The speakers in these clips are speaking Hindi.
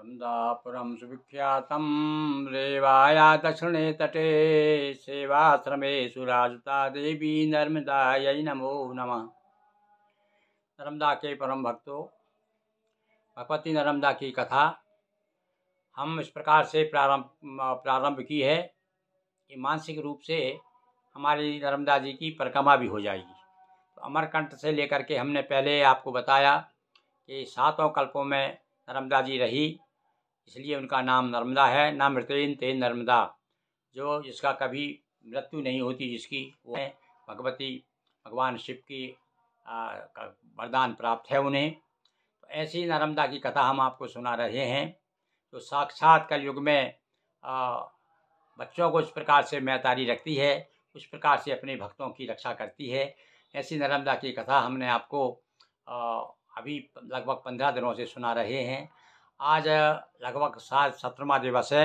नर्मदापुरं सुविख्यातं रेवाया दक्षिणे तटे सेवाश्रमे सुराजता देवी नर्मदायै नमो नमः। नर्मदा के परम भक्तों, भगवती नर्मदा की कथा हम इस प्रकार से प्रारंभ की है कि मानसिक रूप से हमारी नर्मदा जी की परिक्रमा भी हो जाएगी। तो अमरकंट से लेकर के हमने पहले आपको बताया कि 7 कल्पों में नर्मदा जी रही, इसलिए उनका नाम नर्मदा है। न मृत्येन ते नर्मदा, जो जिसका कभी मृत्यु नहीं होती, जिसकी वो है भगवती, भगवान शिव की वरदान प्राप्त है उन्हें। तो ऐसी नर्मदा की कथा हम आपको सुना रहे हैं। तो साक्षात कलयुग में बच्चों को इस प्रकार से महतारी रखती है, उस प्रकार से अपने भक्तों की रक्षा करती है। ऐसी नर्मदा की कथा हमने आपको अभी लगभग 15 दिनों से सुना रहे हैं। आज लगभग 17वां दिवस है।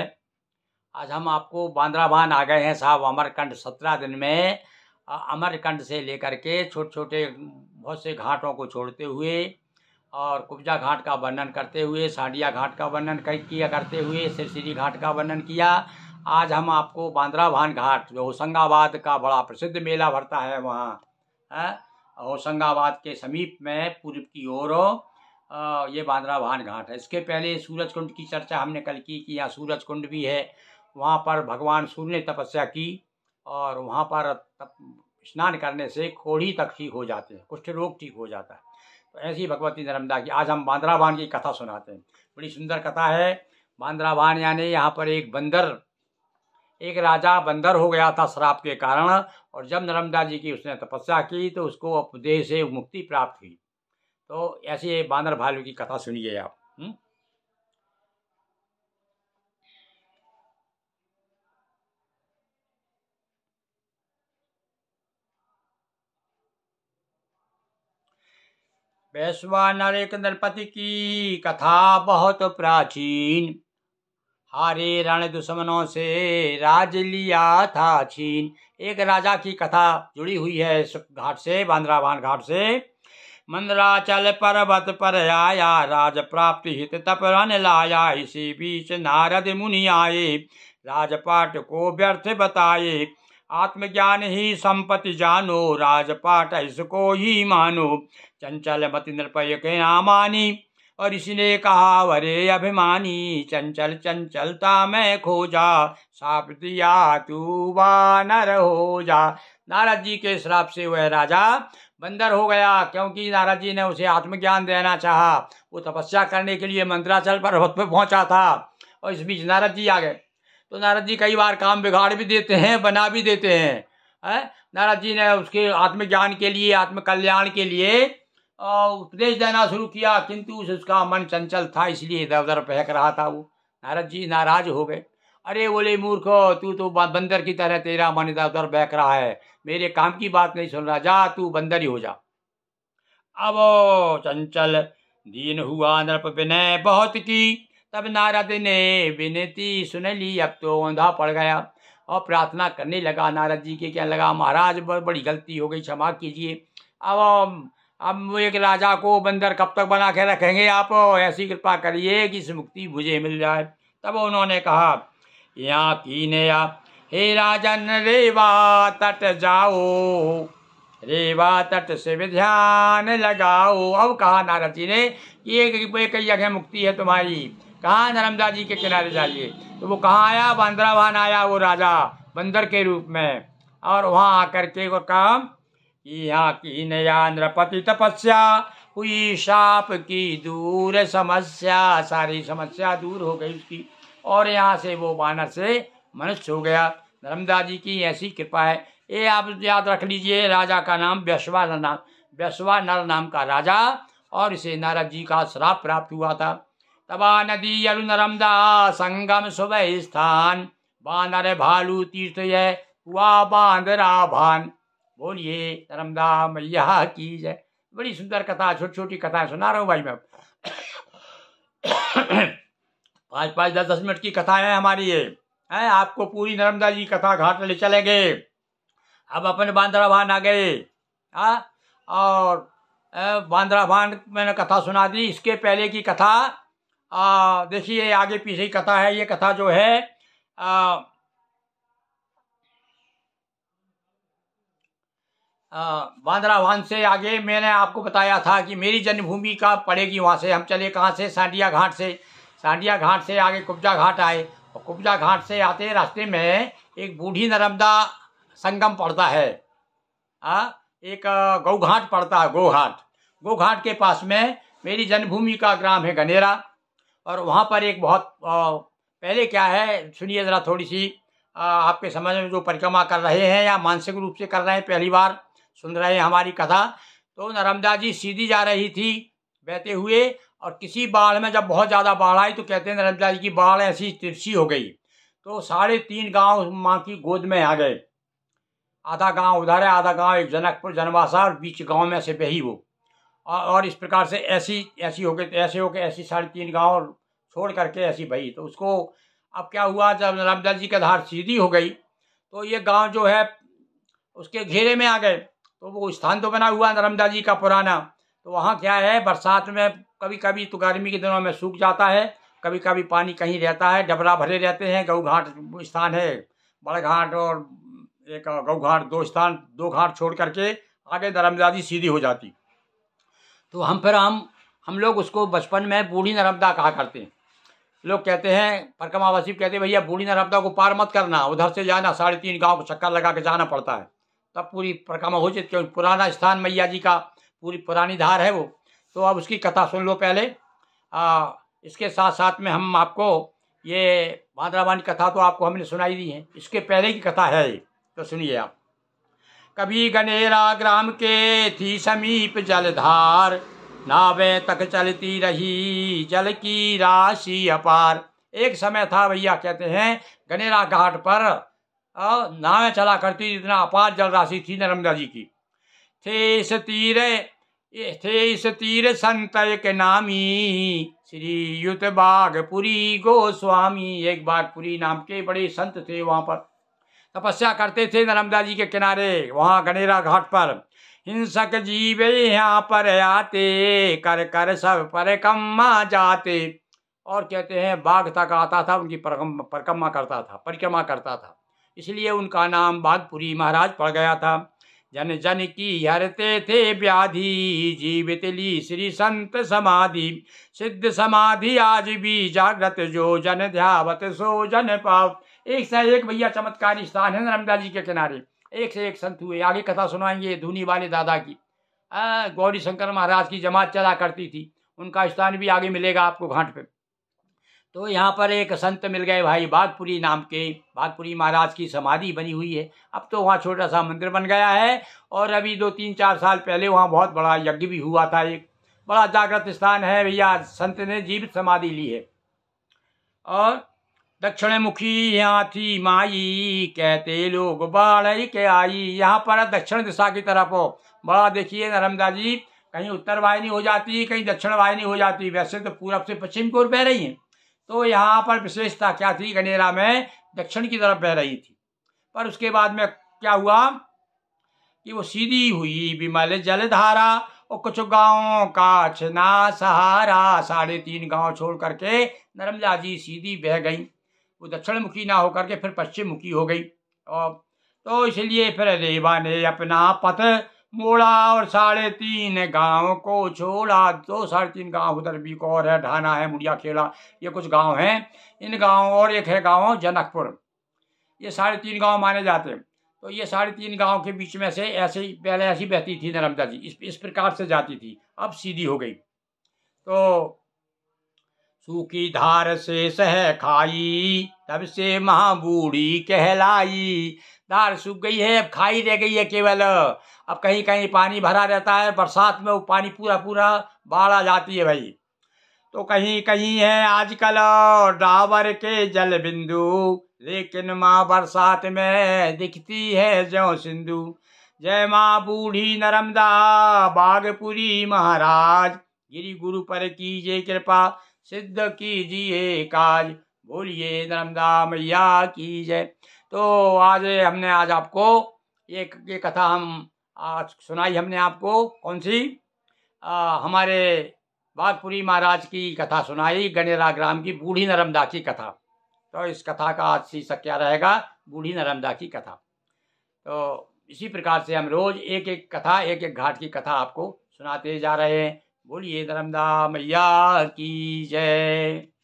आज हम आपको बांद्राभान आ गए हैं साहब। अमरकंट 17 दिन में अमरकंट से लेकर के छोटे छोटे बहुत से घाटों को छोड़ते हुए और कुब्जा घाट का वर्णन करते हुए, साडिया घाट का वर्णन किया करते हुए सिरसिरी घाट का वर्णन किया। आज हम आपको बांद्राभान घाट, जो होशंगाबाद का बड़ा प्रसिद्ध मेला भरता है वहाँ होशंगाबाद के समीप में पूर्व की ओर ये बांद्राभान घाट है। इसके पहले सूरज कुंड की चर्चा हमने कल की कि यहाँ सूरज कुंड भी है। वहाँ पर भगवान सूर्य ने तपस्या की और वहाँ पर स्नान करने से कोढ़ी तक ठीक हो जाते हैं, कुष्ठ रोग ठीक हो जाता है। तो ऐसी भगवती नर्मदा की आज हम बांद्राभान की कथा सुनाते हैं। बड़ी सुंदर कथा है। बांद्राभान यानी यहाँ पर एक राजा बंदर हो गया था श्राप के कारण, और जब नर्मदा जी की उसने तपस्या की तो उसको अपदेह से मुक्ति प्राप्त हुई। तो ऐसे बांदर भालू की कथा सुनिए आप। वैश्वानर एक नरपति की कथा बहुत प्राचीन, हारे रण दुश्मनों से राज लिया था छीन। एक राजा की कथा जुड़ी हुई है इस घाट से, बांद्राभान घाट से। मंदराचल पर्वत पर आया, राज प्राप्ति हित तप रन लाया। इसी बीच नारद मुनि आए, राजपाट को व्यर्थ बताए। आत्मज्ञान ही संपत्ति जानो, राजपाट इसको ही मानो। चंचल मति नृपय के ना मानी, और इसने कहा वरे अभिमानी। चंचल चंचलता में खोजा, साप दिया तू वानर हो जा। नारद जी के श्राप से वह राजा बंदर हो गया, क्योंकि नारद जी ने उसे आत्मज्ञान देना चाहा। वो तपस्या करने के लिए मंदराचल पर्वत पर पहुंचा था और इस बीच नारद जी आ गए। तो नारद जी कई बार काम बिगाड़ भी देते हैं, बना भी देते हैं। नारद जी ने उसके आत्मज्ञान के लिए, आत्मकल्याण के लिए उपदेश देना शुरू किया, किंतु उसका मन चंचल था, इसलिए इधर उधर बहक रहा था। वो नारद जी नाराज हो गए। अरे बोले मूर्खो, तू तो बंदर की तरह, तेरा मन इधर उधर बहक रहा है, मेरे काम की बात नहीं सुन रहा, जा तू बंदर ही हो जा। अब चंचल दीन हुआ नृप विनय बहुत की, तब नारद ने विनती सुन ली। अब तो औंधा पड़ गया और प्रार्थना करने लगा नारद जी के। क्या लगा, महाराज बड़ी गलती हो गई, क्षमा कीजिए। अब एक राजा को बंदर कब तक बना के रखेंगे आप, ऐसी कृपा करिए कि इस मुक्ति मुझे मिल जाए। तब उन्होंने कहा, यहाँ कीने आ हे राजन, रेवा तट जाओ, रेवा तट से ध्यान लगाओ। अब कहा नारद जी ने कि एक जगह मुक्ति है तुम्हारी, कहाँ, नर्मदा जी के किनारे जाइए। तो वो कहाँ आया, बांद्राभान आया वो राजा बंदर के रूप में, और वहाँ आकर के वो कहा, यहाँ की नया नृपति तपस्या हुई, शाप की दूर समस्या। सारी समस्या दूर हो गई उसकी, और यहाँ से वो वानर से मनुष्य हो गया। नर्मदा जी की ऐसी कृपा है। ये आप याद रख लीजिए, राजा का नाम वैश्वानर नाम का राजा, और इसे नारद जी का श्राप प्राप्त हुआ था। तबा नदी अरु नर्मदा संगम सुबह स्थान, बानर भालू तीर्थ यह हुआ बांद्राभान। बोलिए नर्मदा मैया की जय। बड़ी सुंदर कथा, छोटी छोटी कथाएं सुना रहा हूँ भाई मैं। 5-5, 10-10 मिनट की कथा है हमारी ये है। आपको पूरी नर्मदा जी कथा घाट ले चलेंगे। अब अपने बांद्राभान आ गए, और बांद्राभान मैंने कथा सुना दी। इसके पहले की कथा देखिए आगे पीछे की कथा है। ये कथा जो है बांद्राभान से आगे मैंने आपको बताया था कि मेरी जन्मभूमि का पड़ेगी। वहाँ से हम चले कहाँ से, सांडिया घाट से। सांडिया घाट से आगे कुब्जा घाट आए और कुब्जा घाट से आते रास्ते में एक बूढ़ी नर्मदा संगम पड़ता है। एक गौ घाट पड़ता है, गो घाट के पास में मेरी जन्मभूमि का ग्राम है गनेरा। और वहाँ पर एक बहुत पहले क्या है सुनिए ज़रा थोड़ी सी आपके समझ में, जो परिक्रमा कर रहे हैं या मानसिक रूप से कर रहे हैं, पहली बार सुन रहे हैं हमारी कथा। तो नर्मदा जी सीधी जा रही थी बहते हुए, और किसी बाढ़ में जब बहुत ज़्यादा बाढ़ आई तो कहते हैं नर्मदा जी की बाढ़ ऐसी तिरछी हो गई तो 3.5 गांव माँ की गोद में आ गए। आधा गांव उधर है, आधा गांव एक जनकपुर जनवासा, और बीच गांव में से बही वो। और इस प्रकार से ऐसी हो गई, ऐसे हो गए, ऐसी 3.5 गांव छोड़ करके ऐसी बही। तो उसको अब क्या हुआ, जब नर्मदा जी की धार सीधी हो गई तो ये गांव जो है उसके घेरे में आ गए। तो वो स्थान तो बना हुआ नर्मदा जी का पुराना, तो वहाँ क्या है बरसात में कभी कभी तो गर्मी के दिनों में सूख जाता है, कभी कभी पानी कहीं रहता है, डबरा भरे रहते हैं। गौ घाट स्थान है, बड़ घाट और एक गौ घाट, दो घाट छोड़ करके आगे नर्मदा जी सीधी हो जाती। तो हम लोग उसको बचपन में बूढ़ी नर्मदा कहा करते हैं। लोग कहते हैं, परिक्रमावासी कहते हैं भैया बूढ़ी नर्मदा को पार मत करना, उधर से जाना, 3.5 गांव को चक्कर लगा के जाना पड़ता है, तब पूरी परिक्रमा हो जाती, क्योंकि पुराना स्थान मैया जी का, पूरी पुरानी धार है वो। तो अब उसकी कथा सुन लो पहले। इसके साथ साथ में हम आपको ये भाद्रवानी कथा तो आपको हमने सुनाई दी है, इसके पहले की कथा है ये, तो सुनिए आप। कभी गनेरा ग्राम के थी समीप जलधार, नावें तक चलती रही जल की राशि अपार। एक समय था भैया, कहते हैं गनेरा घाट पर नावें चला करती, इतना अपार जल राशि थी नर्मदा जी की। थे इस तीर संत के नामी, श्री युत बागपुरी गोस्वामी। एक बागपुरी नाम के बड़े संत थे, वहां पर तपस्या करते थे नर्मदा जी के किनारे, वहां गनेरा घाट पर। हिंसक जीवे यहाँ पर आते, कर कर सब परिक्रमा जाते। और कहते हैं बाघ तक आता था, उनकी परिक्रमा करता था, इसलिए उनका नाम बागपुरी महाराज पड़ गया था। जन जन की हरते थे व्याधि, जीवित ली श्री संत समाधि। सिद्ध समाधि आज भी जागृत, जो जन ध्यावत सो जन पाव। एक से एक भैया चमत्कारी स्थान है नर्मदा जी के किनारे, एक से एक संत हुए। आगे कथा सुनाएंगे धूनी वाले दादा की। गौरी शंकर महाराज की जमात चला करती थी, उनका स्थान भी आगे मिलेगा आपको घाट पे। तो यहाँ पर एक संत मिल गए भाई, बागपुरी नाम के, बागपुरी महाराज की समाधि बनी हुई है। अब तो वहाँ छोटा सा मंदिर बन गया है, और अभी 2-3-4 साल पहले वहाँ बहुत बड़ा यज्ञ भी हुआ था। एक बड़ा जागृत स्थान है भैया, संत ने जीवित समाधि ली है। और दक्षिण मुखी यहाँ थी माई, कहते लोग बाढ़ के आई। यहाँ पर दक्षिण दिशा की तरफ हो बड़ा, देखिए नर्मदा जी कहीं उत्तर वाहिनी हो जाती, कहीं दक्षिण वाहिनी हो जाती, वैसे तो पूरब से पश्चिम की ओर बह रही हैं। तो यहाँ पर विशेषता क्या थी, गनेरा में दक्षिण की तरफ बह रही थी। पर उसके बाद में क्या हुआ कि वो सीधी हुई विमल जलधारा, और कुछ गांवों का छना सहारा। 3.5 गांव छोड़ करके नर्मदा जी सीधी बह गई, वो दक्षिण मुखी ना होकर के फिर पश्चिम मुखी हो गई। और तो इसलिए फिर रेवा ने अपना पथ मोड़ा, और 3.5 गांव को छोड़ा। 3.5 गांव उधर भी और है, ढाना है, मुड़िया खेड़ा, ये कुछ गांव हैं। इन गांव और एक है गांव जनकपुर, ये 3.5 गांव माने जाते हैं। तो ये 3.5 गांव के बीच में से ऐसे ही पहले ऐसी बहती थी नर्मदा जी, इस प्रकार से जाती थी, अब सीधी हो गई। तो सूखी धार से सह खाई, तब से महाबूढ़ी कहलाई। धार सूख गई है, अब खाई रह गई है केवल। अब कहीं कहीं पानी भरा रहता है, बरसात में वो पानी पूरा पूरा बाढ़ आ जाती है भाई। तो कहीं कहीं है आजकल डाबर के जल बिंदु, लेकिन माँ बरसात में दिखती है ज्यों सिंधु। जय माँ बूढ़ी नर्मदा बागपुरी महाराज, गिरि गुरु पर कीजिए कृपा, सिद्ध कीजिए काज, बोलिए नर्मदा मैया की जय। तो आज आपको ये कथा हम आज सुनाई हमने आपको, कौन सी, हमारे वाघपुरी महाराज की कथा सुनाई, गणेरा ग्राम की बूढ़ी नर्मदा की कथा। तो इस कथा का आज शीर्षक क्या रहेगा? बूढ़ी नर्मदा की कथा। तो इसी प्रकार से हम रोज एक एक कथा, एक एक घाट की कथा आपको सुनाते जा रहे हैं। बोलिए नर्मदा मैया की जय।